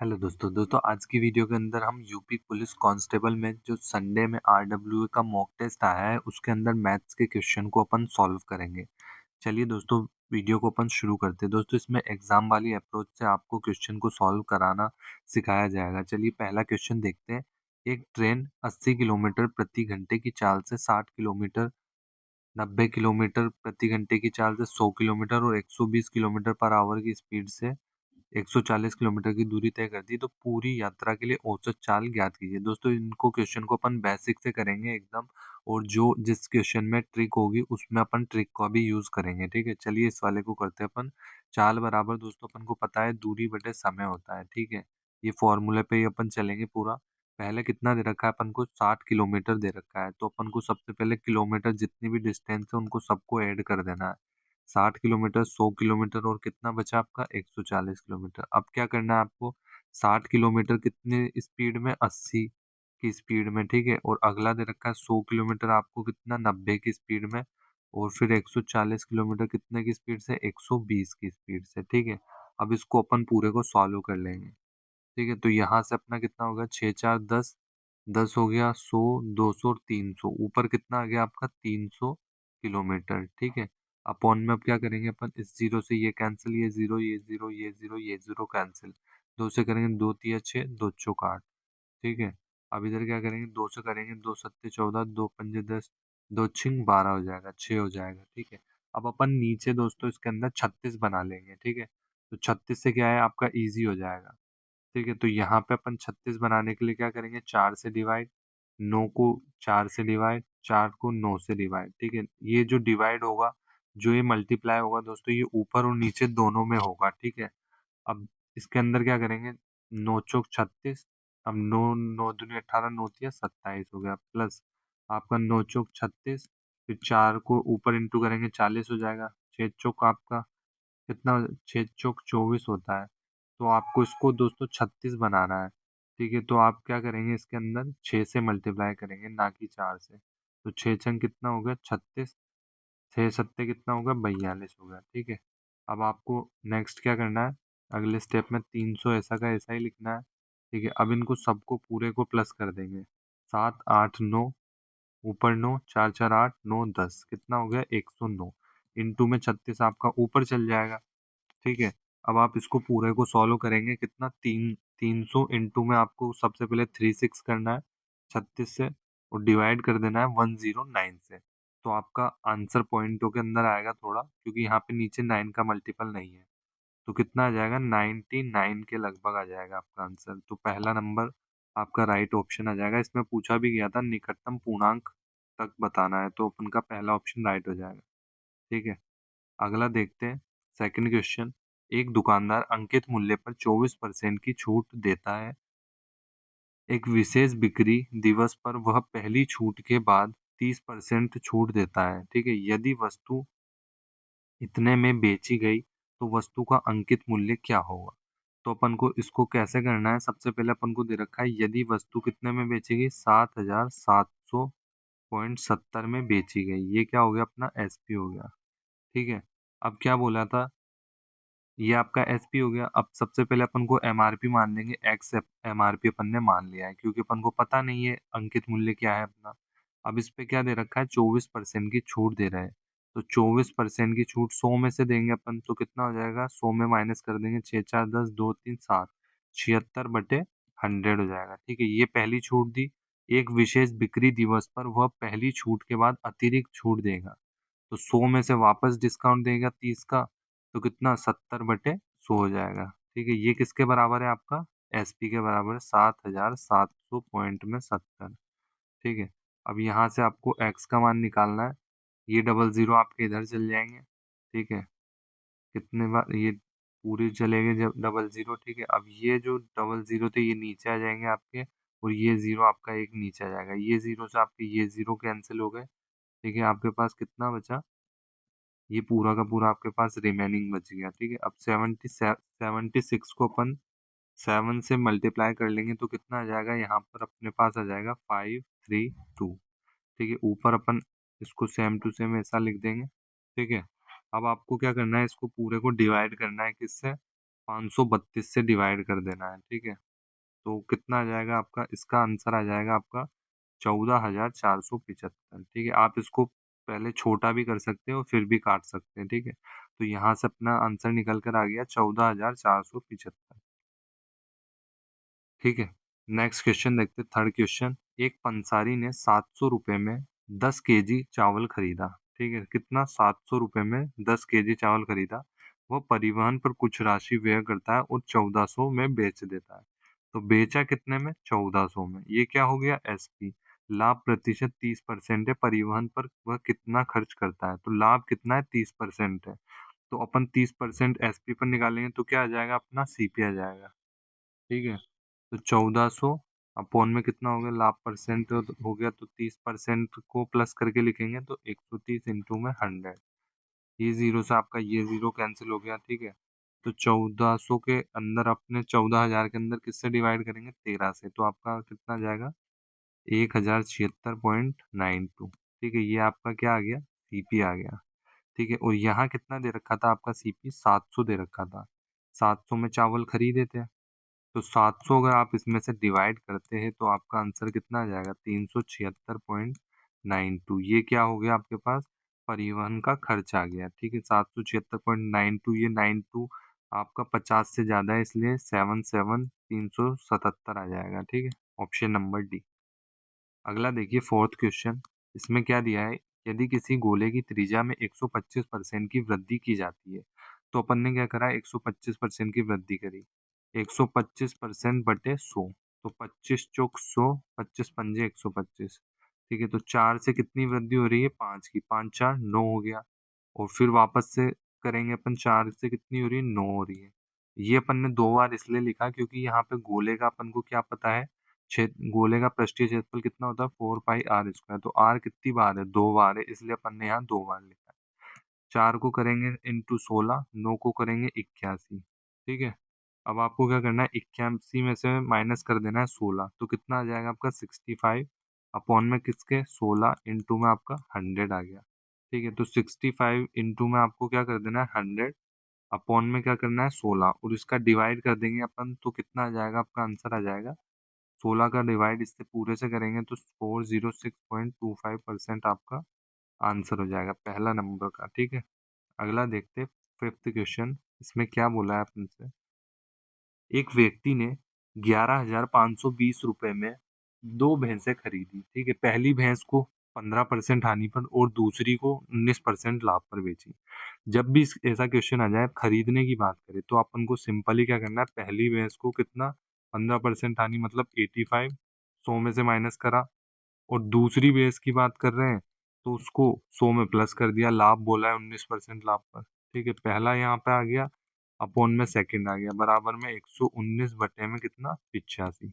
Hello दोस्तों आज की वीडियो के अंदर हम यूपी पुलिस कांस्टेबल में जो संडे में आरडब्ल्यूए का मॉक टेस्ट आया है उसके अंदर मैथ्स के क्वेश्चन को अपन सॉल्व करेंगे। चलिए दोस्तों, वीडियो को अपन शुरू करते हैं। दोस्तों, इसमें एग्जाम वाली अप्रोच से आपको क्वेश्चन को सॉल्व कराना सिखाया जाएगा। चलिए पहला क्वेश्चन देखते हैं। एक ट्रेन 80 किलोमीटर प्रति घंटे की चाल से 60 किलोमीटर, 90 किलोमीटर प्रति घंटे की चाल से 100 किलोमीटर और 120 किलोमीटर पर आवर की स्पीड से 140 किलोमीटर की दूरी तय कर दी, तो पूरी यात्रा के लिए औसत चाल ज्ञात कीजिए। दोस्तों, इनको क्वेश्चन को अपन बेसिक से करेंगे एकदम, और जो जिस क्वेश्चन में ट्रिक होगी उसमें अपन ट्रिक का भी यूज करेंगे। ठीक है, चलिए इस वाले को करते हैं अपन। चाल बराबर दोस्तों अपन को पता है दूरी बटे समय होता है। ठीक है, ये फॉर्मूले पे ही अपन चलेंगे पूरा। पहले कितना दे रखा है अपन को? 60 किलोमीटर दे रखा है, तो अपन को सबसे पहले किलोमीटर जितनी भी डिस्टेंस है उनको सबको ऐड कर देना है। 60 किलोमीटर, 100 किलोमीटर और कितना बचा आपका? 140 किलोमीटर। अब क्या करना है आपको? 60 किलोमीटर कितने स्पीड में? 80 की स्पीड में। ठीक है, और अगला दे रखा है 100 किलोमीटर आपको कितना? 90 की स्पीड में। और फिर 140 किलोमीटर कितने की स्पीड से? 120 की स्पीड से। ठीक है, अब इसको अपन पूरे को सॉल्व कर लेंगे। ठीक है, तो यहाँ से अपना कितना होगा? 6 4 10, 10 हो गया, 100, 200 और 300। ऊपर कितना आ गया आपका? 300 किलोमीटर। ठीक है, अपॉन में अब क्या करेंगे अपन? इस जीरो से ये कैंसिल, ये जीरो, ये जीरो, ये जीरो, ये जीरो कैंसिल। दो से करेंगे 2 3 6, 2 चौक 8। ठीक है, अब इधर क्या करेंगे? दो से करेंगे 2 7 14, 2 5 10, 2 6 12 हो जाएगा, 6 हो जाएगा। ठीक है, अब अपन नीचे दोस्तों इसके अंदर 36 बना लेंगे। ठीक है, तो 36 से क्या है आपका? इजी हो जाएगा। ठीक है, तो यहाँ पे अपन 36 बनाने के लिए क्या करेंगे? 4 से डिवाइड, 9 को 4 से डिवाइड, 4 को 9 से डिवाइड। ठीक है, ये जो डिवाइड होगा, जो ये मल्टीप्लाई होगा दोस्तों, ये ऊपर और नीचे दोनों में होगा। ठीक है, अब इसके अंदर क्या करेंगे? 9 चौक 36। अब 9 9 दूनी 18, 9 तिया 27 हो गया, प्लस आपका 9 चौक 36। फिर 4 को ऊपर इंटू करेंगे, 40 हो जाएगा। 6 चौक आपका कितना? 6 चौक 24 होता है। तो आपको इसको दोस्तों 36 बनाना है। ठीक है, तो आप क्या करेंगे? इसके अंदर 6 से मल्टीप्लाई करेंगे, ना कि 4 से। तो 6 छंग कितना हो गया? 36। 6 सत्ते कितना होगा? 42 हो गया। ठीक है, अब आपको नेक्स्ट क्या करना है? अगले स्टेप में 300 ऐसा का ऐसा ही लिखना है। ठीक है, अब इनको सबको पूरे को प्लस कर देंगे। 7 8 9, ऊपर 9, 4 4 8, 9 10, कितना हो गया? 109। इंटू में 36 आपका ऊपर चल जाएगा। ठीक है, अब आप इसको पूरे को सॉल्व करेंगे, कितना? 300 इंटू में आपको सबसे पहले 36 करना है 36 से, और डिवाइड कर देना है 109 से। तो आपका आंसर पॉइंटों के अंदर आएगा थोड़ा, क्योंकि यहाँ पे नीचे 9 का मल्टीपल नहीं है। तो कितना आ जाएगा? 99 के लगभग आ जाएगा आपका आंसर। तो पहला नंबर आपका राइट ऑप्शन आ जाएगा। इसमें पूछा भी गया था निकटतम पूर्णांक तक बताना है, तो अपन का पहला ऑप्शन राइट हो जाएगा। ठीक है, अगला देखते हैं। Second question. एक दुकानदार अंकित मूल्य पर 24% की छूट देता है। एक विशेष बिक्री दिवस पर वह पहली छूट के बाद 30% छूट देता है। ठीक है, यदि वस्तु इतने में बेची गई तो वस्तु का अंकित मूल्य क्या होगा? तो अपन को इसको कैसे करना है? सबसे पहले अपन को दे रखा है यदि वस्तु कितने में बेची गई? 7,700.70 में बेची गई। ये क्या हो गया? अपना एसपी हो गया। ठीक है, अब क्या बोला था? ये आपका एसपी हो गया। अब सबसे पहले अपन को एमआरपी मान लेंगे। एक्स एमआरपी अपन ने मान लिया है, क्योंकि अपन को पता नहीं है अंकित मूल्य क्या है अपना। अब इस पे क्या दे रखा है? 24% की छूट दे रहा है। तो 24% की छूट 100 में से देंगे अपन, तो कितना हो जाएगा? 100 में माइनस कर देंगे। 6 4 10, 2 3 7, 76/100 हो जाएगा। ठीक है, ये पहली छूट दी। एक विशेष बिक्री दिवस पर वह पहली छूट के बाद अतिरिक्त छूट देगा, तो 100 में से वापस डिस्काउंट देगा 30 का, तो कितना? 70/100 हो जाएगा। ठीक है, ये किसके बराबर है आपका? एसपी के बराबर है, 7,700 पॉइंट में 70। ठीक है, अब यहाँ से आपको एक्स का मान निकालना है। ये डबल जीरो आपके इधर चल जाएंगे। ठीक है, कितने बार ये पूरे चले गए जब डबल जीरो। ठीक है, अब ये जो डबल जीरो थे ये नीचे आ जाएंगे आपके, और ये जीरो आपका एक नीचे आ जाएगा। ये जीरो से आपके ये जीरो कैंसिल हो गए। ठीक है, आपके पास कितना बचा? ये पूरा का पूरा आपके पास रिमेनिंग बच गया। ठीक है, अब 76 को अपन 7 से मल्टीप्लाई कर लेंगे, तो कितना आ जाएगा? यहाँ पर अपने पास आ जाएगा 532। ठीक है, ऊपर अपन इसको सेम टू सेम ऐसा लिख देंगे। ठीक है, अब आपको क्या करना है? इसको पूरे को डिवाइड करना है किससे? 532 से डिवाइड कर देना है, ठीक है। तो कितना आ जाएगा आपका, इसका आंसर आ जाएगा आपका 14,475, ठीक है। आप इसको पहले छोटा भी कर सकते हो, फिर भी काट सकते हैं, ठीक है। तो यहाँ से अपना आंसर निकल कर आ गया 14,475, ठीक है। नेक्स्ट क्वेश्चन देखते, थर्ड क्वेश्चन। एक पंसारी ने 700 रुपये में 10 केजी चावल खरीदा, ठीक है। कितना, 700 रुपये में 10 केजी चावल खरीदा। वह परिवहन पर कुछ राशि व्यय करता है और 1400 में बेच देता है। तो बेचा कितने में, 1400 में। ये क्या हो गया, एसपी। लाभ प्रतिशत 30% है, परिवहन पर वह कितना खर्च करता है। तो लाभ कितना है, 30% है। तो अपन 30% एसपी पर निकालेंगे तो क्या आ जाएगा, अपना सीपी आ जाएगा, ठीक है। तो 1400 अपॉन में कितना हो गया, लाभ परसेंट हो गया, तो 30% को प्लस करके लिखेंगे तो 130 इंटू में 100। ये जीरो से आपका ये जीरो कैंसिल हो गया, ठीक है। तो 1400 के अंदर अपने 14,000 के अंदर किससे डिवाइड करेंगे, 13 से। तो आपका कितना जाएगा, 1076.92, ठीक है। ये आपका क्या आ गया, सीपी आ गया, ठीक है। और यहाँ कितना दे रखा था आपका, सीपी 700 दे रखा था। 700 में चावल खरीदे थे, तो 700 अगर आप इसमें से डिवाइड करते हैं तो आपका आंसर कितना आ जाएगा, 376.92। ये क्या हो गया आपके पास, परिवहन का खर्च आ गया, ठीक है। 776.92, ये 92 आपका 50 से ज्यादा है, इसलिए 77 377 आ जाएगा, ठीक है। Option number D. अगला देखिए, फोर्थ क्वेश्चन। इसमें क्या दिया है, यदि किसी गोले की त्रिज्या में 125% की वृद्धि की जाती है, तो अपन ने क्या करा, 125% की वृद्धि करी। 125% बटे 100, तो 25 चौक 100, 25 पंजे 125, ठीक है। तो 4 से कितनी वृद्धि हो रही है, 5 की, 5 4 9 हो गया। और फिर वापस से करेंगे अपन, 4 से कितनी हो रही है, 9 हो रही है। ये अपन ने 2 बार इसलिए लिखा क्योंकि यहाँ पे गोले का अपन को क्या पता है, क्षेत्र, गोले का पृष्ठीय क्षेत्रफल कितना होता है, 4 पाई r स्क्वायर। तो r कितनी बार है, 2 बार है, इसलिए अपन ने यहाँ 2 बार लिखा है। 4 को करेंगे इंटू 16, 9 को करेंगे 81, ठीक है। अब आपको क्या करना है, 81 में से माइनस कर देना है 16, तो कितना आ जाएगा आपका 65 अपॉन में किसके, 16 इंटू में आपका 100 आ गया, ठीक है। तो 65 इंटू में आपको क्या कर देना है, 100 अपॉन में क्या करना है, 16, और इसका डिवाइड कर देंगे अपन, तो कितना आ जाएगा, आपका आंसर आ जाएगा 16 का डिवाइड इससे पूरे से करेंगे तो 406.25% आपका आंसर हो जाएगा पहला नंबर का, ठीक है। अगला देखते, फिफ्थ क्वेश्चन। इसमें क्या बोला है अपन से, एक व्यक्ति ने 11,520 रुपए में 2 भैंसें खरीदी, ठीक है। पहली भैंस को 15% हानि पर और दूसरी को 19% लाभ पर बेची। जब भी ऐसा क्वेश्चन आ जाए, खरीदने की बात करें, तो अपन को सिंपली क्या करना है, पहली भैंस को कितना, 15% हानि मतलब 85, 100 में से माइनस करा। और दूसरी बेस की बात कर रहे हैं तो उसको 100 में प्लस कर दिया, लाभ बोला है 19% लाभ पर, ठीक है। पहला यहाँ पे आ गया, अपॉन में सेकंड आ गया, बराबर में 119 बटे में कितना, 85।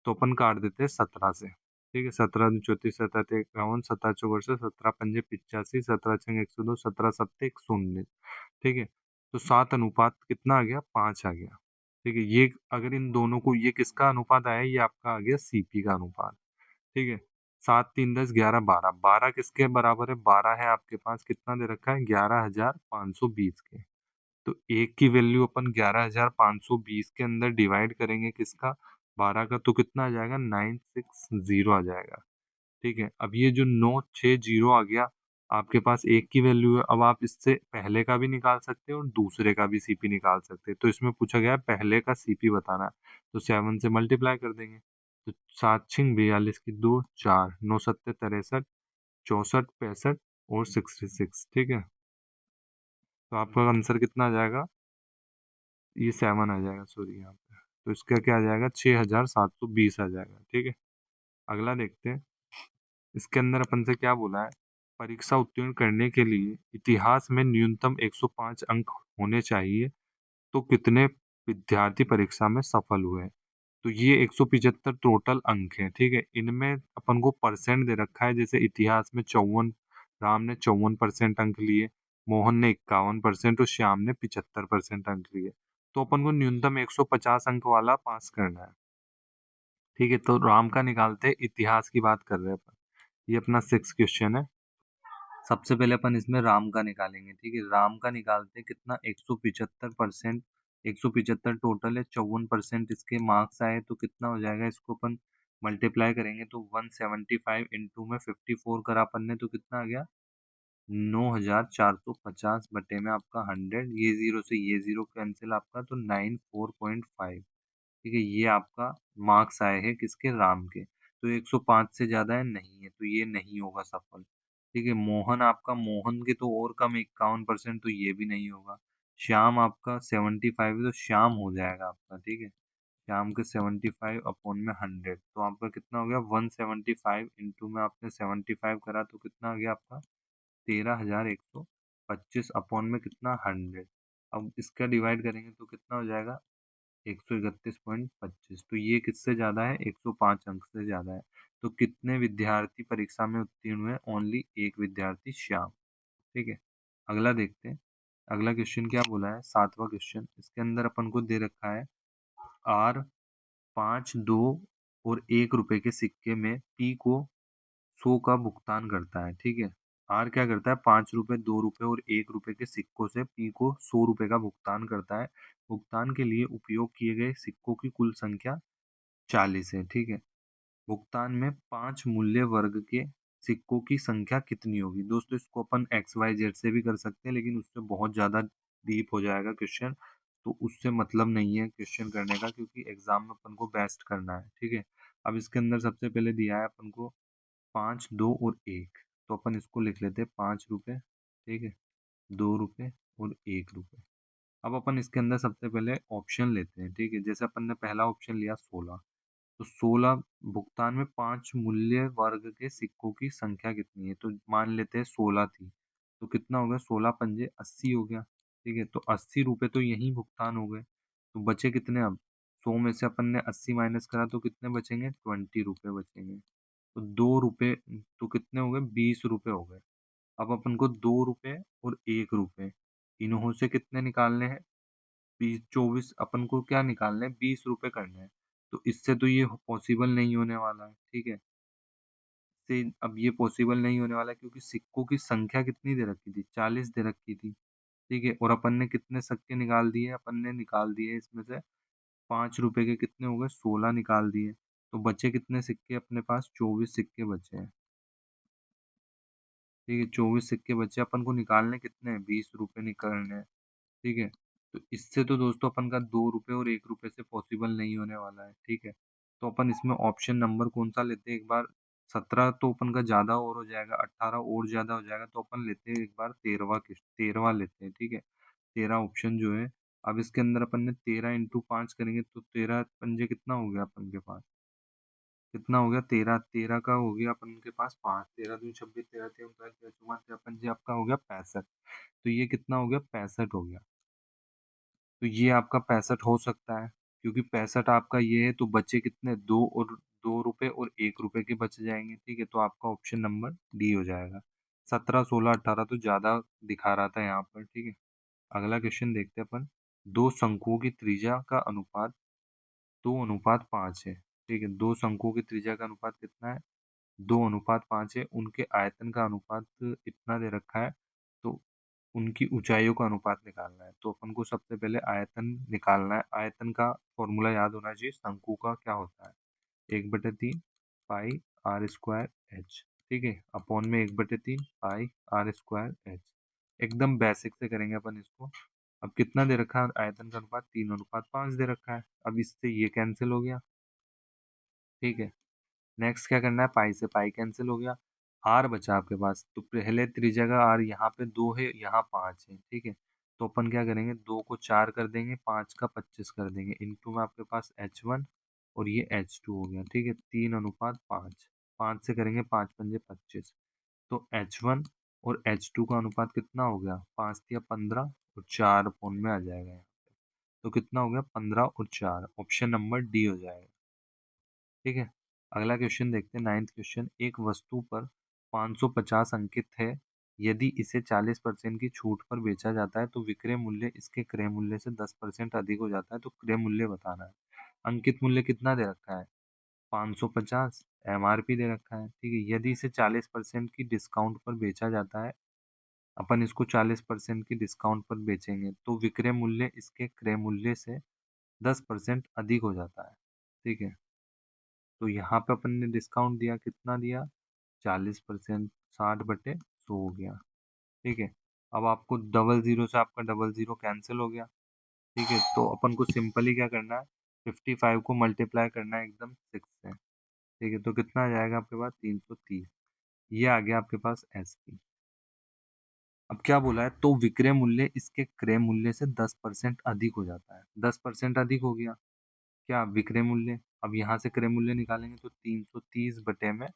तो अपन काट देते हैं 17 से, ठीक है। 17 दूनी 34, 17 51, 17 चौक 48, 17 पंजे 85, 17 छंग 102, 17 सत्ते 119, ठीक है। तो 7 अनुपात कितना आ गया, 5 आ गया, ठीक है। ये अगर इन दोनों को, ये किसका अनुपात आया, ये आपका आ गया सीपी का अनुपात, ठीक है। 7 3 10 11 12, 12 किसके बराबर है, 12 है आपके पास, कितना दे रखा है, 11,520 के। तो एक की वैल्यू अपन 11,520 के अंदर डिवाइड करेंगे किसका, 12 का, तो कितना आ जाएगा, 960 आ जाएगा, ठीक है। अब ये जो 960 आ गया, आपके पास एक की वैल्यू है। अब आप इससे पहले का भी निकाल सकते हो और दूसरे का भी सीपी निकाल सकते हैं। तो इसमें पूछा गया है पहले का सीपी बताना है, तो 7 से मल्टीप्लाई कर देंगे। तो 7 छिंग 42 की 2 4, 9 सत्ते 63, 64 65 और 66, ठीक है। तो आपका आंसर कितना आ जाएगा, ये 7 आ जाएगा, सॉरी यहाँ पे। तो इसका क्या आ जाएगा, 6,720 आ जाएगा, ठीक है। अगला देखते हैं, इसके अंदर अपन से क्या बोला है, परीक्षा उत्तीर्ण करने के लिए इतिहास में न्यूनतम 105 अंक होने चाहिए, तो कितने विद्यार्थी परीक्षा में सफल हुए। तो ये 175 टोटल अंक हैं, ठीक है। इनमें अपन को परसेंट दे रखा है, जैसे इतिहास में 54, राम ने 54% अंक लिए, मोहन ने 51% और श्याम ने 75% अंक लिए। तो अपन को न्यूनतम 150 अंक वाला पास करना है, ठीक है। तो राम का निकालते हैं, इतिहास की बात कर रहे हैं अपन। ये अपना 6 क्वेश्चन है। सबसे पहले अपन इसमें राम का निकालेंगे, ठीक है। राम का निकालते हैं कितना, 175% 175 टोटल है, 54% इसके मार्क्स आए तो कितना हो जाएगा, इसको अपन मल्टीप्लाई करेंगे तो 175 इंटू में 54 करा अपन ने तो कितना आ गया, 9450 बटे में आपका 100, ये जीरो से ये जीरो कैंसिल आपका तो 94.5। ठीक है, ये आपका मार्क्स आए हैं किसके, राम के। तो 105 से ज्यादा है, नहीं है, तो ये नहीं होगा सफल। ठीक है, मोहन आपका, मोहन के तो और कम 51%, तो ये भी नहीं होगा। श्याम आपका 75 है तो श्याम हो जाएगा आपका। ठीक है, श्याम के 75 अपॉन में 100 तो आपका कितना हो गया, 175 इंटू में आपने 75 करा तो कितना आ गया आपका, 13,125 अपॉन में कितना, 100। अब इसका डिवाइड करेंगे तो कितना हो जाएगा, 131.25। तो ये किससे ज्यादा है, 105 अंक से ज्यादा है। तो कितने विद्यार्थी परीक्षा में उत्तीर्ण हुए, ओनली एक विद्यार्थी, श्याम। ठीक है, अगला देखते हैं। अगला क्वेश्चन क्या बोला है, 7वां क्वेश्चन। इसके अंदर अपन को दे रखा है, आर 5, 2 और 1 रुपए के सिक्के में पी को 100 का भुगतान करता है। ठीक है, आर क्या करता है, 5 रुपए, 2 रुपए और 1 रुपए के सिक्कों से पी को 100 रुपए का भुगतान करता है। भुगतान के लिए उपयोग किए गए सिक्कों की कुल संख्या 40 है। ठीक है, भुगतान में 5 मूल्य वर्ग के सिक्कों की संख्या कितनी होगी। दोस्तों इसको अपन एक्स वाई जेड से भी कर सकते हैं, लेकिन उससे बहुत ज्यादा डीप हो जाएगा क्वेश्चन, तो उससे मतलब नहीं है क्वेश्चन करने का, क्योंकि एग्जाम में अपन को बेस्ट करना है। ठीक है, अब इसके अंदर सबसे पहले दिया है अपन को 5, 2 और 1, तो अपन इसको लिख लेते हैं 5 रुपए। ठीक है, 2 रुपए और 1 रुपए। अब अपन इसके अंदर सबसे पहले ऑप्शन लेते हैं। ठीक है, जैसे अपन ने पहला ऑप्शन लिया 16, तो 16 भुगतान में 5 मूल्य वर्ग के सिक्कों की संख्या कितनी है, तो मान लेते हैं 16 थी, तो कितना हो गया, 16 पंजे 80 हो गया। ठीक है, तो 80 रुपए तो यही भुगतान हो गए, तो बचे कितने अब, 100 में से अपन ने 80 माइनस करा तो कितने बचेंगे, 20 रुपए बचेंगे। तो 2 रुपए, तो कितने हो गए, 20 रुपए हो गए। अब अपन को 2 रुपए और 1 रुपए, इन्हों से कितने निकालने हैं, 20, 24, अपन को क्या निकालना है, 20 रुपए करने हैं। तो इससे तो ये पॉसिबल नहीं होने वाला है। ठीक है, से अब ये पॉसिबल नहीं होने वाला है, क्योंकि सिक्कों की संख्या कितनी दे रखी थी, 40 दे रखी थी। ठीक है, और अपन ने कितने सिक्के निकाल दिए, अपन ने निकाल दिए इसमें से 5 रुपए के कितने हो गए, 16 निकाल दिए। तो बचे कितने सिक्के अपने पास, 24 सिक्के बचे हैं। ठीक है, 24 सिक्के बचे, अपन को निकालने कितने हैं, 20 रुपए निकालने हैं। ठीक है, तो इससे तो दोस्तों अपन का 2 रुपए और 1 रुपए से पॉसिबल नहीं होने वाला है। ठीक है, तो अपन इसमें ऑप्शन नंबर कौन सा लेते हैं एक बार, 17 तो अपन का ज्यादा और हो जाएगा, 18 और ज्यादा हो जाएगा, तो अपन लेते हैं एक बार 13वां लेते हैं। ठीक है, 13 ऑप्शन जो है। अब इसके अंदर अपन ने 13 इंटू 5 करेंगे तो 13 पंजे कितना हो गया अपन के पास, कितना हो गया, 13, 13 का हो गया अपन के पास 5, 13 दूनी 26, 13 3 39 13 चौवन 13 पंजे आपका हो गया 65। तो ये कितना हो गया, 65 हो गया। तो ये आपका 65 हो सकता है, क्योंकि 65 आपका ये है, तो बचे कितने, 2 रुपए और 1 रुपए के बच जाएंगे। ठीक है, तो आपका ऑप्शन नंबर डी हो जाएगा। 17, 16, 18 तो ज्यादा दिखा रहा था यहाँ पर। ठीक है, अगला क्वेश्चन देखते हैं अपन। दो शंकुओं की त्रिज्या का अनुपात 2:5 है। ठीक है, दो शंकुओं की त्रिज्या का अनुपात कितना है, 2:5 है। उनके आयतन का अनुपात इतना दे रखा है, तो उनकी ऊंचाइयों का अनुपात निकालना है। तो अपन को सबसे पहले आयतन निकालना है। आयतन का फॉर्मूला याद होना चाहिए, शंकु का क्या होता है, 1/3 पाई आर स्क्वायर एच। ठीक है, अपॉन में 1/3 पाई आर स्क्वायर एच। एकदम बेसिक से करेंगे अपन इसको। अब कितना दे रखा है आयतन का अनुपात, 3:5 दे रखा है। अब इससे ये कैंसिल हो गया। ठीक है, नेक्स्ट क्या करना है, पाई से पाई कैंसिल हो गया, आर बचा आपके पास। तो पहले त्रिज्या का आर यहाँ पे 2 है, यहाँ 5 है। ठीक है, तो अपन क्या करेंगे, 2 को 4 कर देंगे, 5 का 25 कर देंगे, इनटू में आपके पास H1 और ये H2 हो गया। ठीक है, 3:5, 5 से करेंगे 5×5 = 25। तो H1 और H2 का अनुपात कितना हो गया, 5×15 और 4 अपॉन में आ जाएगा यहाँ पे। तो कितना हो गया, 15 और 4, ऑप्शन नंबर डी हो जाएगा। ठीक है, अगला क्वेश्चन देखते हैं, 9th क्वेश्चन। एक वस्तु पर 550 अंकित है, यदि इसे 40% की छूट पर बेचा जाता है तो विक्रय मूल्य इसके क्रय मूल्य से 10% अधिक हो जाता है, तो क्रय मूल्य बताना है। अंकित मूल्य कितना दे रखा है, 550, एमआरपी दे रखा है। ठीक है, यदि इसे 40% की डिस्काउंट पर बेचा जाता है अपन इसको 40% की डिस्काउंट पर बेचेंगे तो विक्रय मूल्य इसके क्रय मूल्य से 10% अधिक हो जाता है। ठीक है, तो यहाँ पे अपन ने डिस्काउंट दिया, कितना दिया? 40%, 60/100 हो गया। ठीक है, अब आपको डबल जीरो से आपका डबल जीरो कैंसिल हो गया। ठीक है, तो अपन को सिंपली क्या करना है, 55 को मल्टीप्लाई करना है एकदम 6 से। ठीक है, तो कितना आ जाएगा आपके पास? 330। ये आ गया आपके पास एसपी। अब क्या बोला है, तो विक्रय मूल्य इसके क्रय मूल्य से 10% अधिक हो जाता है। 10% अधिक हो गया क्या विक्रय मूल्य? अब यहाँ से क्रय मूल्य निकालेंगे तो 330/में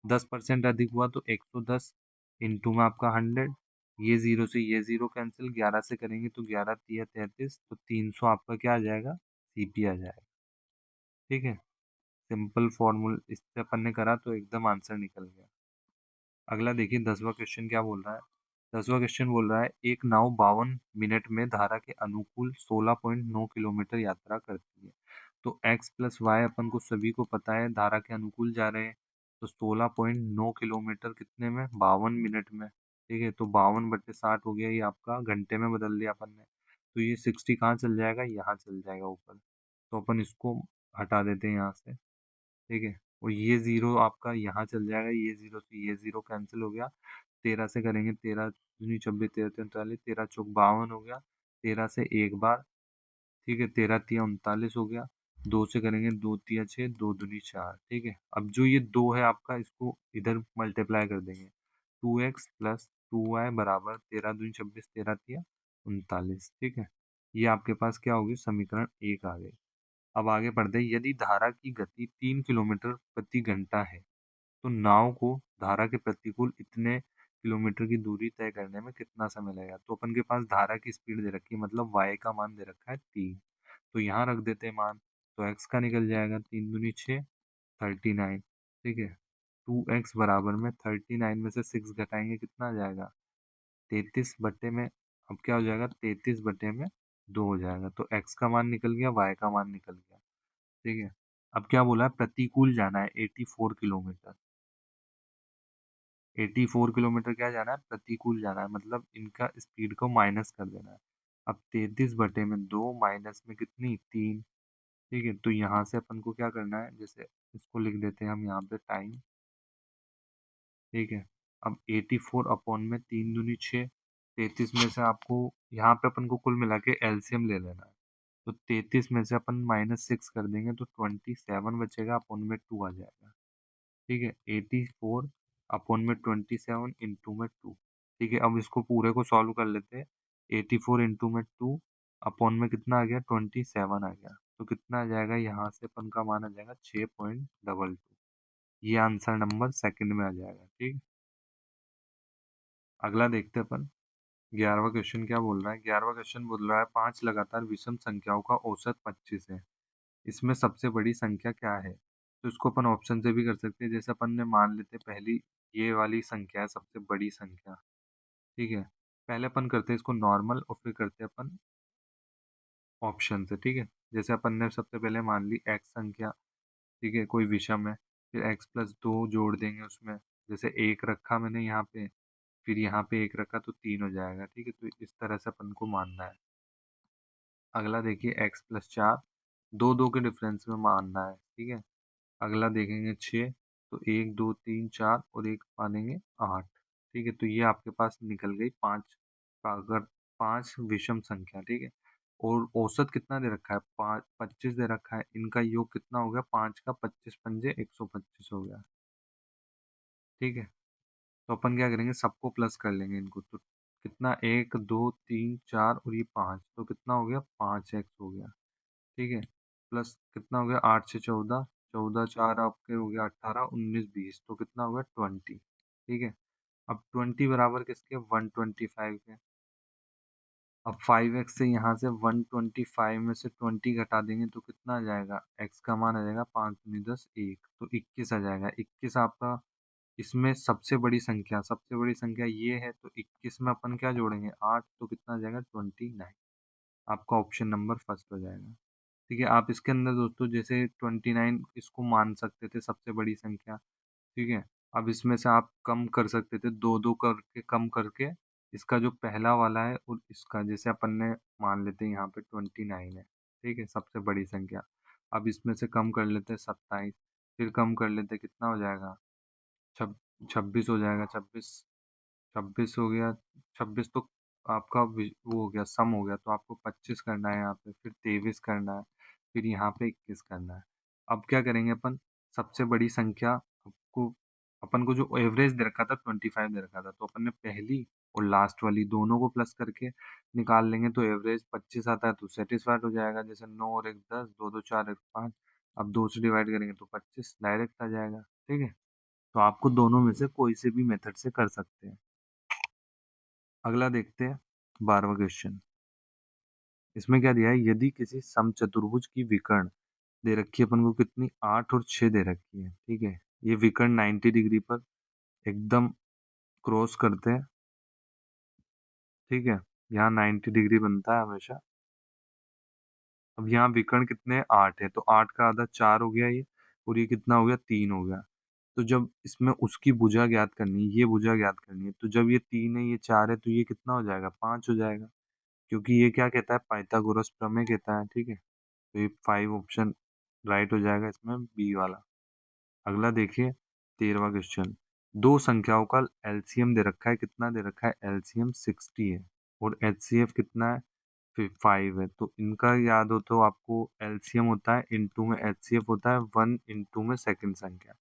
10% अधिक हुआ तो 110 इंटू में आपका 100। ये जीरो से ये जीरो कैंसिल, 11 से करेंगे तो 11 तिया 33, तो 300 आपका क्या आ जाएगा? सीपी आ जाएगा। ठीक है, सिंपल फॉर्मूल इससे अपन ने करा तो एकदम आंसर निकल गया। अगला देखिए 10वां क्वेश्चन क्या बोल रहा है। 10वां क्वेश्चन बोल रहा है एक नाव 52 मिनट में धारा के अनुकूल 16.9 किलोमीटर यात्रा करती है। तो x प्लस वाई अपन को सभी को पता है, धारा के अनुकूल जा रहे हैं तो 16.9 किलोमीटर कितने में? 52 मिनट में। ठीक है, तो 52/60 हो गया, ये आपका घंटे में बदल दिया अपन ने। तो ये 60 कहाँ चल जाएगा? यहाँ चल जाएगा ऊपर, तो अपन इसको हटा देते हैं यहाँ से। ठीक है, और ये जीरो आपका यहाँ चल जाएगा, ये जीरो से ये जीरो कैंसिल हो गया। 13 से करेंगे, 13 दूनी 26, 13 43, 13 चौक 52 हो गया। 13 से एक बार, ठीक है, 13 तिया 39 हो गया। 2 से करेंगे, 2 तिया 6, 2 दूनी 4। ठीक है, अब जो ये 2 है आपका, इसको इधर मल्टीप्लाई कर देंगे। 2x प्लस 2y बराबर 13 दूनी 26, 13 तिया 39। ठीक है, ये आपके पास क्या होगी? समीकरण 1 आ गई। अब आगे बढ़ते हैं, यदि धारा की गति 3 किलोमीटर प्रति घंटा है तो नाव को धारा के प्रतिकूल इतने किलोमीटर की दूरी तय करने में कितना समय लगेगा? तो अपन के पास धारा की स्पीड दे रखी है, मतलब y का मान दे रखा है 3। तो यहाँ रख देते हैं मान, तो x का निकल जाएगा 3 दूनी 6, 39। ठीक है, 2x बराबर में 39 में से 6 घटाएंगे, कितना आ जाएगा? 33 में, अब क्या हो जाएगा? 33/2 हो जाएगा। तो x का मान निकल गया, y का मान निकल गया। ठीक है, अब क्या बोला है? प्रतिकूल जाना है 84 किलोमीटर। 84 किलोमीटर क्या जाना है? प्रतिकूल जाना है, मतलब इनका स्पीड को माइनस कर देना है। अब 33/2 माइनस में कितनी? 3। ठीक है, तो यहाँ से अपन को क्या करना है, जैसे इसको लिख देते हैं हम यहाँ पे टाइम। ठीक है, अब 84 में 3 दूनी 6, 33 में से आपको यहाँ पे अपन को कुल मिला के एलसीएम ले लेना है। तो 33 में से अपन -6 कर देंगे तो 27 बचेगा, अपॉन में 2 आ जाएगा। ठीक है, 84 अपॉन में 27 इंटू में 2। ठीक है, अब इसको पूरे को सॉल्व कर लेते हैं। 84 इंटू में 2 अपॉन में कितना आ गया? 27 आ गया। तो कितना आ जाएगा? यहाँ से अपन का मान आ जाएगा 6.22। ये आंसर नंबर सेकंड में आ जाएगा। ठीक, अगला देखते हैं अपन। 11वां क्वेश्चन क्या बोल रहा है? 11वां क्वेश्चन बोल रहा है 5 लगातार विषम संख्याओं का औसत 25 है, इसमें सबसे बड़ी संख्या क्या है? तो इसको अपन ऑप्शन से भी कर सकते हैं, जैसे अपन ने मान लेते हैं पहली ये वाली संख्या है सबसे बड़ी संख्या। ठीक है, पहले अपन करते हैं इसको नॉर्मल और फिर करते हैं अपन ऑप्शन से। ठीक है, जैसे अपन ने सबसे पहले मान ली x संख्या, ठीक है, कोई विषम है, फिर x+2 जोड़ देंगे उसमें, जैसे एक रखा मैंने यहाँ पे, फिर यहाँ पे एक रखा तो 3 हो जाएगा। ठीक है, तो इस तरह से अपन को मानना है। अगला देखिए x+4, दो दो के डिफरेंस में मानना है। ठीक है, अगला देखेंगे 6, तो 1 2 3 4 और एक मानेंगे 8। ठीक है, तो ये आपके पास निकल गई 5, अगर 5 विषम संख्या। ठीक है, और औसत कितना दे रखा है? 25 दे रखा है, इनका योग कितना हो गया? 5 का 25 पंजे 125 हो गया। ठीक है, तो अपन क्या करेंगे, सबको प्लस कर लेंगे इनको, तो कितना? 1 2 3 4 और ये 5, तो कितना हो गया? 5x हो गया। ठीक है, प्लस कितना हो गया? 8 से 14, 14 4 आपके हो गया 18, 19 20, तो कितना हो गया? 20। ठीक है, अब 20 बराबर किसके? 125 के। अब 5x से यहाँ से 125 में से 20 घटा देंगे तो कितना आ जाएगा? x का मान आ जाएगा 5 दूनी 10 1, तो 21 आ जाएगा। 21 आपका इसमें सबसे बड़ी संख्या ये है, तो 21 में अपन क्या जोड़ेंगे? 8, तो कितना आ जाएगा? 29। आपका ऑप्शन नंबर फर्स्ट हो जाएगा। ठीक है, आप इसके अंदर दोस्तों जैसे 29 इसको मान सकते थे सबसे बड़ी संख्या। ठीक है, अब इसमें से आप कम कर सकते थे, दो दो करके कम करके इसका जो पहला वाला है और इसका जैसे अपन ने मान लेते हैं यहाँ पे 29 है, ठीक है, सबसे बड़ी संख्या। अब इसमें से कम कर लेते हैं 27, फिर कम कर लेते हैं, कितना हो जाएगा, छब 26 हो जाएगा, 26 हो गया, 26 तो आपका वो हो गया, सम हो गया, तो आपको 25 करना है यहाँ पे, फिर 23 करना है, फिर यहाँ पे 21 करना है। अब क्या करेंगे अपन, सबसे बड़ी संख्या को, अपन को जो एवरेज दे रखा था 25 दे रखा था, तो अपन ने पहली और लास्ट वाली दोनों को प्लस करके निकाल लेंगे, तो एवरेज 25 आता है, तो सेटिस्फाइड हो जाएगा। जैसे 9 और 1 10, 2 2 4 1 5, अब 2 से डिवाइड करेंगे तो 25 डायरेक्ट आ जाएगा, ठीक है। तो आपको दोनों में से कोई से भी मेथड से कर सकते हैं। अगला देखते हैं 12वां क्वेश्चन। इसमें क्या दिया है, यदि किसी समचतुर्भुज की विकर्ण दे रखी है अपन को कितनी, 8 और 6 दे रखी है, ठीक है। ये विकर्ण 90 डिग्री पर एकदम क्रॉस करते हैं, ठीक है। यहाँ 90 डिग्री बनता है हमेशा। अब यहाँ विकर्ण कितने हैं, 8 है, तो 8 का आधा 4 हो गया ये, और ये कितना हो गया, 3 हो गया। तो जब इसमें उसकी भुजा ज्ञात करनी है, ये भुजा ज्ञात करनी है, तो जब ये 3 है, ये 4 है, तो ये कितना हो जाएगा, 5 हो जाएगा, क्योंकि ये क्या कहता है, पाइथागोरस प्रमेय कहता है, ठीक है। तो ये 5 ऑप्शन राइट हो जाएगा इसमें, बी वाला। अगला देखिए 13वां क्वेश्चन। दो संख्याओं का एलसीएम दे रखा है, कितना दे रखा है, एलसीएम 60 है, और एचसीएफ कितना है, 5 है। तो इनका याद हो तो आपको एलसीएम होता है इनटू में एचसीएफ होता है 1 इनटू में सेकंड संख्या,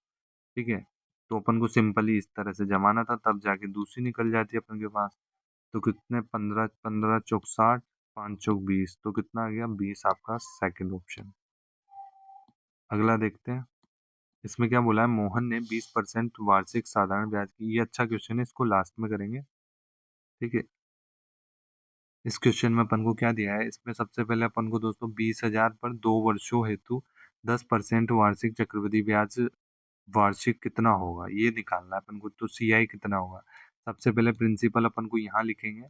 ठीक है। तो अपन को सिंपली इस तरह से जमाना था, तब जाके दूसरी निकल जाती है अपन के पास। तो कितने, 15 15 चौक 60, 5 चौक 20, तो कितना आ गया, 20 आपका सेकंड ऑप्शन। अगला देखते हैं। इसमें क्या बोला है, मोहन ने 20% वार्षिक साधारण ब्याज की, ये अच्छा क्वेश्चन है, इसको लास्ट में करेंगे, ठीक है। इस क्वेश्चन में अपन को क्या दिया है, इसमें सबसे पहले अपन को दोस्तों 20,000 पर 2 वर्षों हेतु 10% वार्षिक चक्रवृद्धि ब्याज वार्षिक कितना होगा, ये निकालना है अपन को। तो सीआई कितना होगा, सबसे पहले प्रिंसिपल अपन को यहाँ लिखेंगे,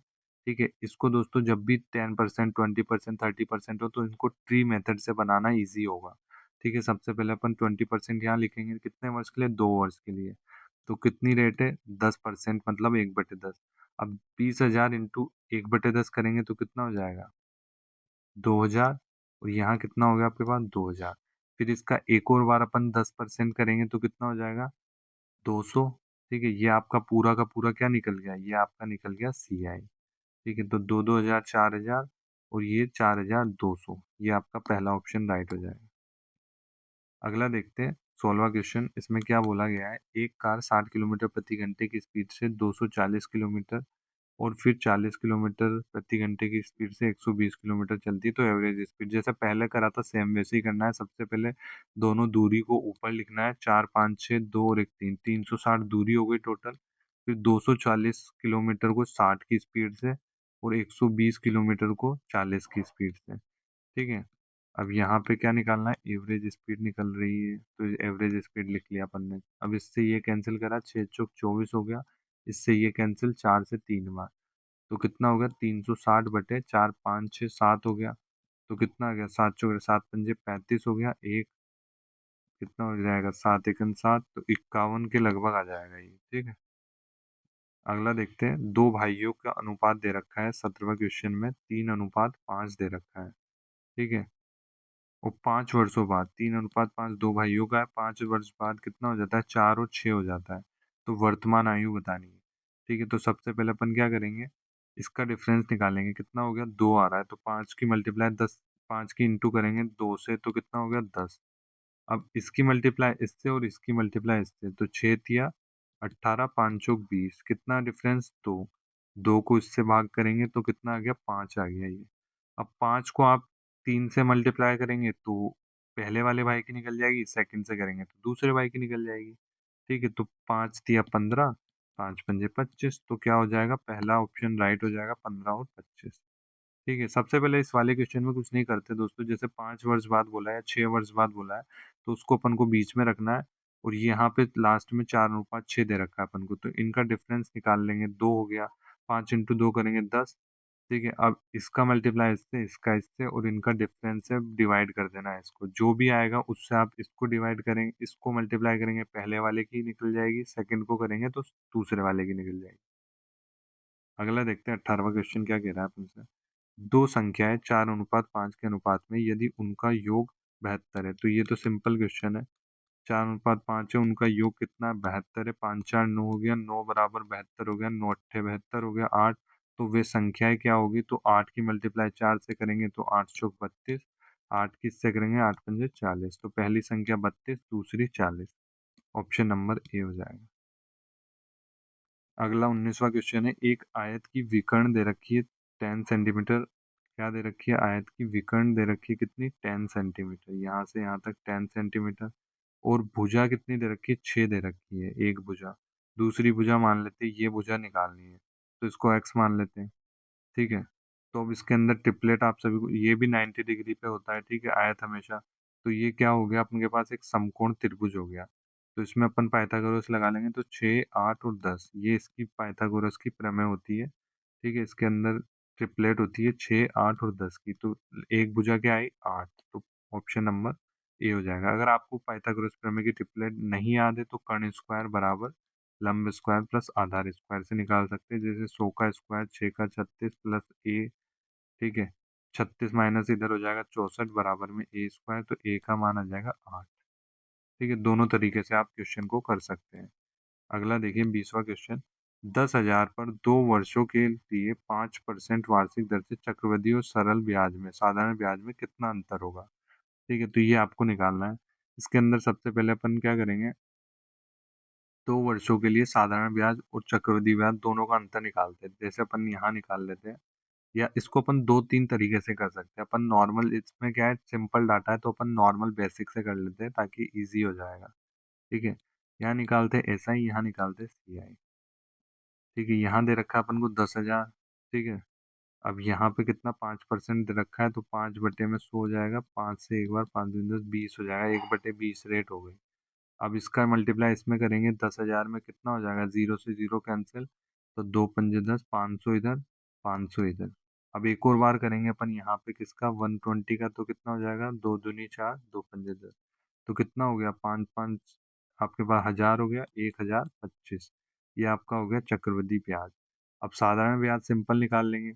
ठीक है। इसको दोस्तों जब भी 10% 20% 30% हो, तो इनको ट्री मेथड से बनाना ईजी होगा, ठीक है। सबसे पहले अपन 20% यहाँ लिखेंगे, कितने वर्ष के लिए, 2 वर्ष के लिए। तो कितनी रेट है, 10%, मतलब 1/10। अब 20,000 इंटू 1/10 करेंगे तो कितना हो जाएगा, 2,000, और यहाँ कितना हो गया आपके पास, 2,000। फिर इसका एक और बार अपन 10% करेंगे तो कितना हो जाएगा, 200, ठीक है। ये आपका पूरा का पूरा क्या निकल गया, ये आपका निकल गया सीआई, ठीक है। तो 2 2,000 4,000, और ये 4,200, ये आपका पहला ऑप्शन राइट हो जाएगा। अगला देखते हैं 16वां क्वेश्चन। इसमें क्या बोला गया है, एक कार 60 किलोमीटर प्रति घंटे की स्पीड से 240 किलोमीटर और फिर 40 किलोमीटर प्रति घंटे की स्पीड से 120 किलोमीटर चलती है, तो एवरेज स्पीड जैसे पहले करा था सेम वैसे ही करना है। सबसे पहले दोनों दूरी को ऊपर लिखना है, 4 5 6 2 और 1 3, 360 दूरी हो गई टोटल। फिर 240 किलोमीटर को 60 की स्पीड से और 120 किलोमीटर को 40 की स्पीड से, ठीक है। अब यहाँ पे क्या निकालना है, एवरेज स्पीड निकल रही है, तो एवरेज स्पीड लिख लिया अपन ने। अब इससे ये कैंसिल करा, 6 चौक 24 हो गया, इससे ये कैंसिल, 4 से 3 बार, तो कितना हो गया, 360/4 5 6 7 हो गया। तो कितना आ गया, 7 चौक 7 पंजे 35 हो गया, एक कितना हो जाएगा, 7 एकम 7, तो 51 के लगभग आ जाएगा ये, ठीक है। अगला देखते हैं, दो भाइयों का अनुपात दे रखा है 17वें क्वेश्चन में, 3:5 दे रखा है, ठीक है। और 5 वर्षों बाद 3:5 दो भाइयों का है, 5 वर्ष बाद कितना हो जाता है, 4 और 6 हो जाता है। तो वर्तमान आयु बतानी है, ठीक है। तो सबसे पहले अपन क्या करेंगे, इसका डिफरेंस निकालेंगे, कितना हो गया, 2 आ रहा है, तो 5 की मल्टीप्लाई 10, 5 की इंटू करेंगे 2 से, तो कितना हो गया, 10। अब इसकी मल्टीप्लाई इससे और इसकी मल्टीप्लाई इससे, तो 6 तिया 18, 5 चौक 20, कितना डिफरेंस, 2। 2 को इससे भाग करेंगे तो कितना आ गया, 5 आ गया ये। अब 5 को आप 3 से मल्टीप्लाई करेंगे तो पहले वाले भाई की निकल जाएगी, सेकंड से करेंगे तो दूसरे भाई की निकल जाएगी, ठीक है। तो 5 तिया 15, 5 पंजे 25, तो क्या हो जाएगा, पहला ऑप्शन राइट हो जाएगा, 15 और 25, ठीक है। सबसे पहले इस वाले क्वेश्चन में कुछ नहीं करते दोस्तों, जैसे 5 वर्ष बाद बोला है, 6 वर्ष बाद बोला है, तो उसको अपन को बीच में रखना है, और यहाँ पे लास्ट में 4:6 दे रखा है अपन को, तो इनका डिफरेंस निकाल लेंगे, 2 हो गया, 5 × 2 करेंगे 10, ठीक है। अब इसका मल्टीप्लाई इससे, इसका इससे, और इनका डिफरेंस से डिवाइड कर देना है इसको, जो भी आएगा उससे आप इसको डिवाइड करेंगे, इसको मल्टीप्लाई करेंगे, पहले वाले की निकल जाएगी, सेकंड को करेंगे तो दूसरे वाले की निकल जाएगी। अगला देखते हैं 18वां क्वेश्चन क्या कह रहा है अपन से। दो संख्याएं 4:5 के अनुपात में यदि उनका योग 72 है, तो ये तो सिंपल क्वेश्चन है। 4:5 है, उनका योग कितना है? 72 है। 5 4 9 हो गया, 9 बराबर 72 हो गया, 9 अट्ठे 72 हो गया, 8। तो वे संख्याएं क्या होगी? तो 8 की मल्टीप्लाई 4 से करेंगे तो 8 चौक 32, 8 किससे करेंगे? 8 पंजे 40। तो पहली संख्या 32, दूसरी 40। ऑप्शन नंबर ए हो जाएगा। अगला 19वां क्वेश्चन है। एक आयत की विकर्ण दे रखी है 10 सेंटीमीटर। क्या दे रखी है? आयत की विकर्ण दे रखी है कितनी? 10 सेंटीमीटर। यहाँ से यहाँ तक 10 सेंटीमीटर। और भुजा कितनी दे रखी है? 6 दे रखी है, एक भुजा। दूसरी भुजा मान लेते हैं, ये भुजा निकालनी है तो इसको x मान लेते हैं। ठीक है। तो अब इसके अंदर ट्रिपलेट आप सभी को, ये भी 90 डिग्री पे होता है, ठीक है, आयत हमेशा। तो ये क्या हो गया? अपन के पास एक समकोण त्रिभुज हो गया। तो इसमें अपन पाइथागोरस लगा लेंगे, तो 6 8 और 10, ये इसकी पाइथागोरस की प्रमेय होती है। ठीक है। इसके अंदर ट्रिपलेट होती है 6 8 और 10 की। तो एक भुजा क्या आई? 8। तो ऑप्शन नंबर ए हो जाएगा। अगर आपको पाइथागोरस प्रमेय की ट्रिपलेट नहीं याद है तो कर्ण स्क्वायर बराबर लंब स्क्वायर प्लस आधार स्क्वायर से निकाल सकते हैं। जैसे 100 का स्क्वायर 6 का 36 प्लस ए। ठीक है। 36 माइनस इधर हो जाएगा 64 बराबर में ए स्क्वायर, तो ए का मान आ जाएगा 8। ठीक है। दोनों तरीके से आप क्वेश्चन को कर सकते हैं। अगला देखिए 20वां क्वेश्चन। 10,000 पर 2 वर्षों के लिए 5% वार्षिक दर से चक्रवृद्धि और सरल ब्याज में साधारण ब्याज में कितना अंतर होगा? ठीक है। तो ये आपको निकालना है। इसके अंदर सबसे पहले अपन क्या करेंगे? 2 वर्षों के लिए साधारण ब्याज और चक्रवृद्धि ब्याज दोनों का अंतर निकालते हैं। जैसे अपन यहाँ निकाल लेते हैं, या इसको अपन दो तीन तरीके से कर सकते हैं। अपन नॉर्मल, इसमें क्या है, सिंपल डाटा है तो अपन नॉर्मल बेसिक से कर लेते हैं ताकि इजी हो जाएगा। ठीक है। यहाँ निकालते हैं एस आई, यहाँ निकालते हैं सी आई। ठीक है। यहाँ दे रखा है अपन को 10,000। ठीक है। अब यहाँ पे कितना? 5% दे रखा है, तो 5/100 हो जाएगा। 5 से एक बार 5 दूनी 10, 20 हो जाएगा। 1/20 रेट हो गई। अब इसका मल्टीप्लाई इसमें करेंगे, 10,000 में कितना हो जाएगा? जीरो से जीरो कैंसिल, तो 2 पंजे 10, 500 इधर, 500 इधर। अब एक और बार करेंगे अपन यहाँ पे किसका? 120 का, तो कितना हो जाएगा? 2 दूनी 4, 2 पंजे 10। तो कितना हो गया? 5 5, आपके पास 1000 हो गया, 1025। ये आपका हो गया चक्रवृद्धि ब्याज। अब साधारण ब्याज सिंपल निकाल लेंगे,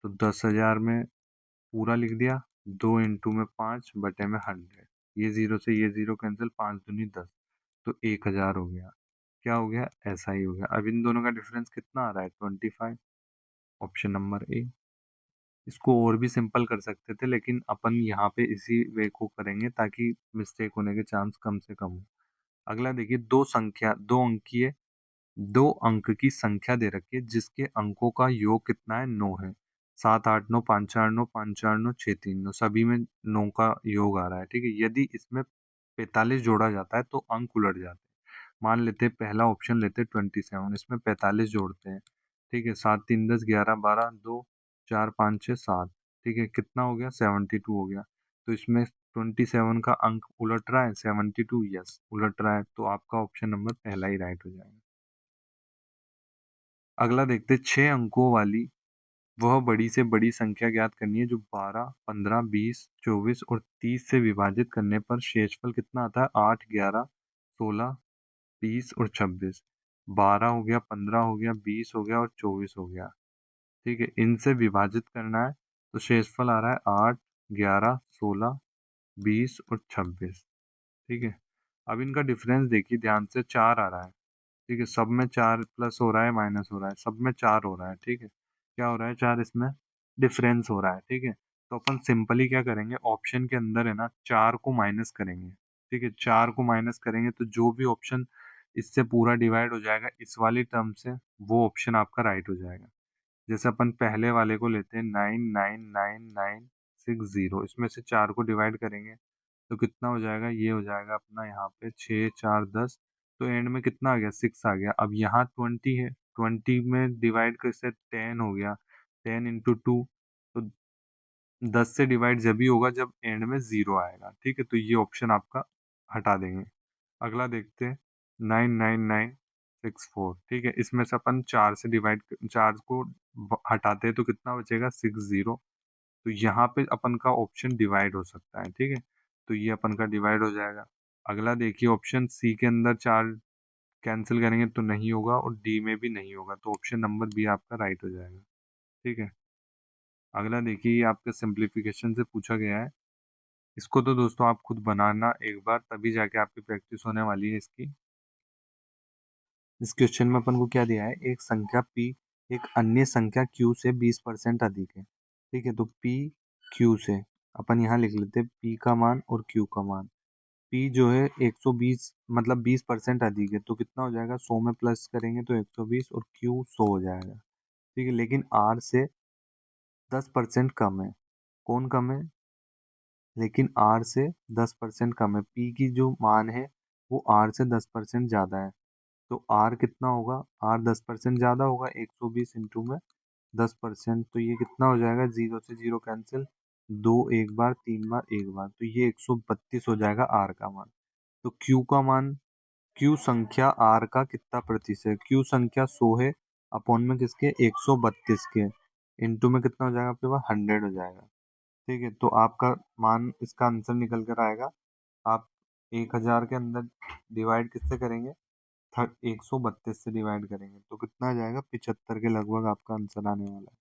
तो 10,000 में पूरा लिख दिया, 2 × 5 बटे में 100। ये जीरो से ये जीरो कैंसिल, 5 दूनी 10, तो 1000 हो गया। क्या हो गया? ऐसा ही हो गया। अब इन दोनों का डिफरेंस कितना आ रहा है? 25। Option number A. इसको और भी सिंपल कर सकते थे, लेकिन अपन यहाँ पे इसी वे को करेंगे ताकि मिस्टेक होने के चांस कम से कम हो। अगला देखिए, दो अंक की संख्या दे रखी है जिसके अंकों का योग कितना है? 9 है। 7 8 9, 5 4 9, 5 4 9, 6 3 9, सभी में 9 का योग आ रहा है। ठीक है। यदि इसमें 45 जोड़ा जाता है तो अंक उलट जाते हैं। मान लेते हैं पहला ऑप्शन लेते हैं 27, इसमें 45 जोड़ते हैं। ठीक है। 7 3 10 11 12, 2 4 5 6 7। ठीक है। कितना हो गया? 72 हो गया। तो इसमें 27 का अंक उलट रहा है, 72, यस उलट रहा है, तो आपका ऑप्शन नंबर पहला ही राइट हो जाएगा। अगला देखते हैं 6 अंकों वाली वह बड़ी से बड़ी संख्या ज्ञात करनी है जो 12 15 20 24 और 30 से विभाजित करने पर शेषफल कितना आता है? 8 11 16 20 और 26। 12 हो गया, 15 हो गया, 20 हो गया और 24 हो गया। ठीक है। इनसे विभाजित करना है, तो शेषफल आ रहा है 8 11 16 20 और 26। ठीक है। अब इनका डिफरेंस देखिए ध्यान से, 4 आ रहा है। ठीक है। सब में 4 प्लस हो रहा है, माइनस हो रहा है, सब में 4 हो रहा है। ठीक है। क्या हो रहा है? 4 इसमें डिफरेंस हो रहा है। ठीक है। तो अपन सिंपली क्या करेंगे? ऑप्शन के अंदर है ना, 4 को माइनस करेंगे। ठीक है। 4 को माइनस करेंगे तो जो भी ऑप्शन इससे पूरा डिवाइड हो जाएगा इस वाली टर्म से, वो ऑप्शन आपका राइट हो जाएगा। जैसे अपन पहले वाले को लेते हैं, 9 9 9 9 6 0, इसमें से 4 को डिवाइड करेंगे तो कितना हो जाएगा? ये हो जाएगा अपना यहाँ पे 6 4 10। तो एंड में कितना आ गया? 6 आ गया। अब यहाँ 20 है, 20 में डिवाइड कैसे? 10 हो गया, 10 × 2। तो 10 से डिवाइड जब भी होगा जब एंड में 0 आएगा। ठीक है। तो ये ऑप्शन आपका हटा देंगे। अगला देखते हैं 9 9 9 6 4। ठीक है। इसमें से अपन 4 से डिवाइड, 4 को हटाते हैं तो कितना बचेगा? 6 0। तो यहाँ पे अपन का ऑप्शन डिवाइड हो सकता है। ठीक है। तो ये अपन का डिवाइड हो जाएगा। अगला देखिए ऑप्शन सी के अंदर 4 कैंसिल करेंगे तो नहीं होगा और डी में भी नहीं होगा, तो ऑप्शन नंबर बी आपका राइट हो जाएगा। ठीक है, अगला देखिए, ये आपके सिंप्लीफिकेशन से पूछा गया है। इसको तो दोस्तों आप खुद बनाना एक बार, तभी जाके आपकी प्रैक्टिस होने वाली है इसकी। इस क्वेश्चन में अपन को क्या दिया है, एक संख्या p एक अन्य संख्या q से 20% अधिक है। ठीक है, तो p q से अपन यहाँ लिख लेते हैं p का मान और q का मान। p जो है 120 मतलब 20% अधिक है, तो कितना हो जाएगा, 100 में प्लस करेंगे तो 120 और q 100 हो जाएगा। ठीक है, लेकिन r से 10% कम है। कौन कम है, लेकिन r से 10% कम है। p की जो मान है वो r से 10% ज़्यादा है, तो r कितना होगा, r 10% ज़्यादा होगा। 120 इंटू में 10%, तो ये कितना हो जाएगा, 0 से 0 कैंसिल, 2 एक बार, 3 बार एक बार, तो ये 132 हो जाएगा r का मान। तो q का मान, q संख्या r का कितना प्रतिशत है, q संख्या 100 है, अपॉन में किसके, 132 के, इंटू में कितना हो जाएगा आपके पास, 100 हो जाएगा। ठीक है, तो आपका मान, इसका आंसर निकल कर आएगा। आप 1000 के अंदर डिवाइड किससे करेंगे, 132 से डिवाइड करेंगे, तो कितना आ जाएगा, 75 के लगभग आपका आंसर आने वाला है।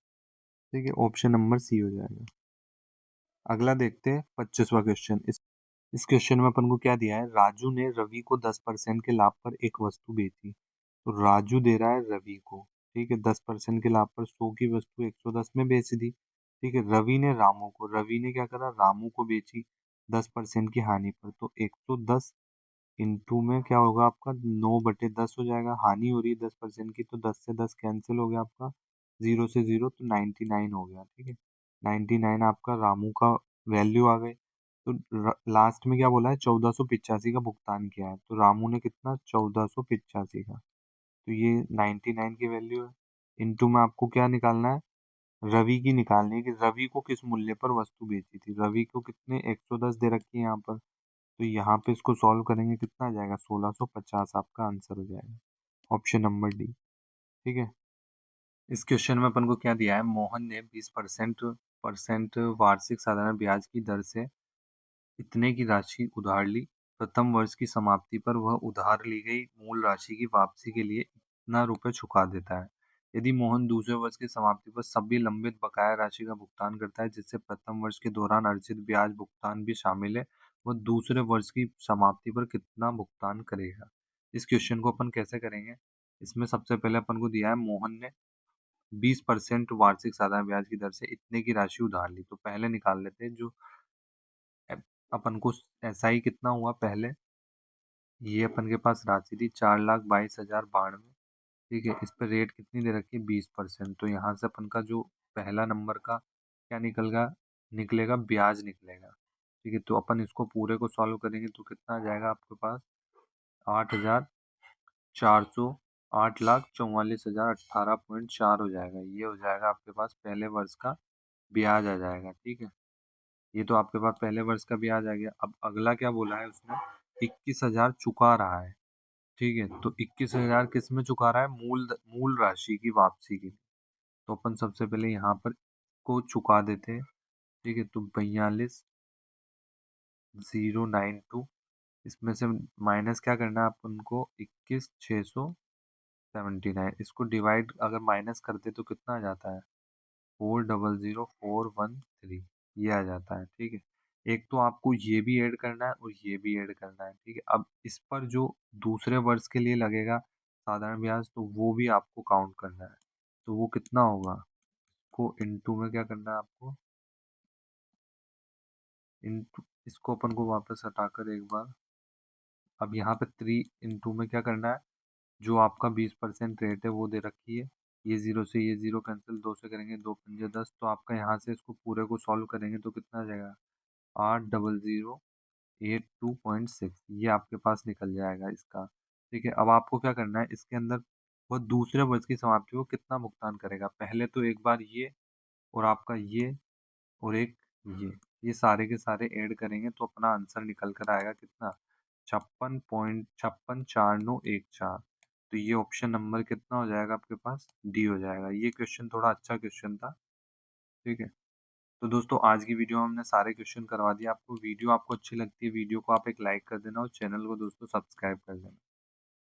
ठीक है, ऑप्शन नंबर सी हो जाएगा। अगला देखते हैं 25वां क्वेश्चन। इस क्वेश्चन में अपन को क्या दिया है, राजू ने रवि को 10% के लाभ पर एक वस्तु बेची। तो राजू दे रहा है रवि को, ठीक है, 10% के लाभ पर 100 की वस्तु 110 में बेच दी। ठीक है, रवि ने रामू को, रवि ने क्या करा, रामू को बेची 10% की हानि पर, तो 110 इंटू में क्या होगा आपका, 9/10 हो जाएगा। हानि हो रही है 10% की, तो 10 से 10 कैंसिल हो गया आपका, 0 से 0, तो 99 हो गया। ठीक है, 99 आपका रामू का वैल्यू आ गई। तो लास्ट में क्या बोला है, 1485 का भुगतान किया है, तो रामू ने कितना, 1485 का, तो ये 99 की वैल्यू है। इंटू में आपको क्या निकालना है, रवि की निकालनी है कि रवि को किस मूल्य पर वस्तु बेची थी। रवि को कितने, 110 दे रखी है यहाँ पर, तो यहाँ पे इसको सॉल्व करेंगे, कितना आ जाएगा, 1650 आपका आंसर हो जाएगा, ऑप्शन नंबर डी। ठीक है, इस क्वेश्चन में अपन को क्या दिया है, मोहन ने 20% वार्षिक साधारण ब्याज की दर से इतने की राशि उधार ली। प्रथम वर्ष की समाप्ति पर वह उधार ली गई मूल राशि की वापसी के लिए इतना रुपए चुका देता है। यदि मोहन दूसरे वर्ष की समाप्ति पर सभी लंबित बकाया राशि का भुगतान करता है, जिससे प्रथम वर्ष के दौरान अर्जित ब्याज भुगतान भी शामिल है, वह दूसरे वर्ष की समाप्ति पर कितना भुगतान करेगा। इस क्वेश्चन को अपन कैसे करेंगे, इसमें सबसे पहले अपन को दिया है, मोहन ने 20% वार्षिक साधारण ब्याज की दर से इतने की राशि उधार ली, तो पहले निकाल लेते हैं जो अपन को एसआई कितना हुआ पहले, ये अपन के पास राशि थी 4,22,092। ठीक है, इस पर रेट कितनी दे रखी है, 20%, तो यहाँ से अपन का जो पहला नंबर का क्या निकलेगा, निकलेगा ब्याज निकलेगा। ठीक है, तो अपन इसको पूरे को सॉल्व करेंगे तो कितना आ जाएगा आपके पास, 8,400, 8,44,018.4 हो जाएगा। ये हो जाएगा आपके पास पहले वर्ष का ब्याज आ जाएगा। ठीक है, ये तो आपके पास पहले वर्ष का ब्याज आ गया। अब अगला क्या बोला है उसने, 21,000 चुका रहा है। ठीक है, तो 21,000 किस में चुका रहा है, मूल मूल राशि की वापसी के लिए। तो अपन सबसे पहले यहाँ पर को चुका देते हैं। ठीक है, तो 42,092, इसमें से माइनस क्या करना है अपन को, 21,679, इसको डिवाइड अगर माइनस करते तो कितना आ जाता है, 4,00,413, ये आ जाता है। ठीक है, एक तो आपको ये भी ऐड करना है और ये भी ऐड करना है। ठीक है, अब इस पर जो दूसरे वर्ष के लिए लगेगा साधारण ब्याज, तो वो भी आपको काउंट करना है, तो वो कितना होगा, को इनटू में क्या करना है आपको, इनटू, इसको अपन को वापस हटाकर एक बार, अब यहाँ पे 3 इंटू में क्या करना है, जो आपका 20% रेट है वो दे रखी है। ये 0 से ये 0 कैंसिल, 2 से करेंगे 2 पंजे 10, तो आपका यहाँ से इसको पूरे को सॉल्व करेंगे तो कितना आ जाएगा, 8,00,82.6, ये आपके पास निकल जाएगा इसका। ठीक है, अब आपको क्या करना है, इसके अंदर वह दूसरे वर्ष की समाप्ति को कितना भुगतान करेगा, पहले तो एक बार ये और आपका ये और एक ये सारे के सारे ऐड करेंगे तो अपना आंसर निकल कर आएगा कितना, 56.564914। तो ये ऑप्शन नंबर कितना हो जाएगा आपके पास, डी हो जाएगा। ये क्वेश्चन थोड़ा अच्छा क्वेश्चन था। ठीक है, तो दोस्तों आज की वीडियो में हमने सारे क्वेश्चन करवा दिए। आपको वीडियो आपको अच्छी लगती है, वीडियो को आप एक लाइक कर देना और चैनल को दोस्तों सब्सक्राइब कर देना।